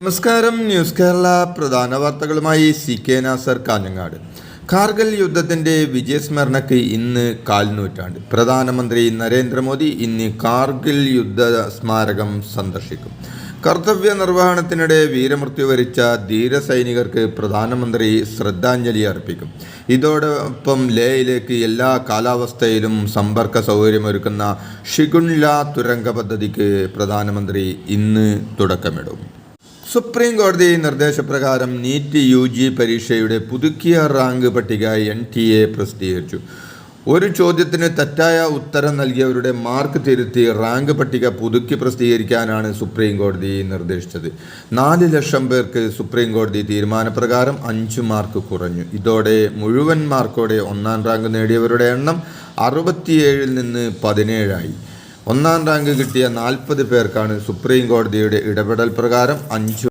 നമസ്കാരം. ന്യൂസ് കേരള പ്രധാന വാർത്തകളുമായി CK നാസർ കാഞ്ഞങ്ങാട്. കാർഗിൽ യുദ്ധത്തിൻ്റെ വിജയസ്മരണയ്ക്ക് ഇന്ന് കാൽനൂറ്റാണ്ട്. പ്രധാനമന്ത്രി നരേന്ദ്രമോദി ഇന്ന് കാർഗിൽ യുദ്ധ സ്മാരകം സന്ദർശിക്കും. കർത്തവ്യ നിർവഹണത്തിനിടെ വീരമൃത്യു വരിച്ച ധീരസൈനികർക്ക് പ്രധാനമന്ത്രി ശ്രദ്ധാഞ്ജലി അർപ്പിക്കും. ഇതോടൊപ്പം ലേയിലേക്ക് എല്ലാ കാലാവസ്ഥയിലും സമ്പർക്ക സൗകര്യമൊരുക്കുന്ന ഷിഗുൻല തുരങ്ക പദ്ധതിക്ക് പ്രധാനമന്ത്രി ഇന്ന് തുടക്കമിടും. സുപ്രീം കോടതി നിർദ്ദേശപ്രകാരം നീറ്റ് UG പരീക്ഷയുടെ പുതുക്കിയ റാങ്ക് പട്ടിക NTA പ്രസിദ്ധീകരിച്ചു. ഒരു ചോദ്യത്തിന് തെറ്റായ ഉത്തരം നൽകിയവരുടെ മാർക്ക് തിരുത്തി റാങ്ക് പട്ടിക പുതുക്കി പ്രസിദ്ധീകരിക്കാനാണ് സുപ്രീം കോടതി നിർദ്ദേശിച്ചത്. 4 ലക്ഷം പേർക്ക് സുപ്രീം കോടതി തീരുമാനപ്രകാരം 5 മാർക്ക് കുറഞ്ഞു. ഇതോടെ മുഴുവൻ മാർക്കോടെ ഒന്നാം റാങ്ക് നേടിയവരുടെ എണ്ണം 67-ൽ നിന്ന് 17 ആയി. ഒന്നാം റാങ്ക് കിട്ടിയ 40 പേർക്കാണ് സുപ്രീം കോടതിയുടെ ഇടപെടൽ പ്രകാരം 5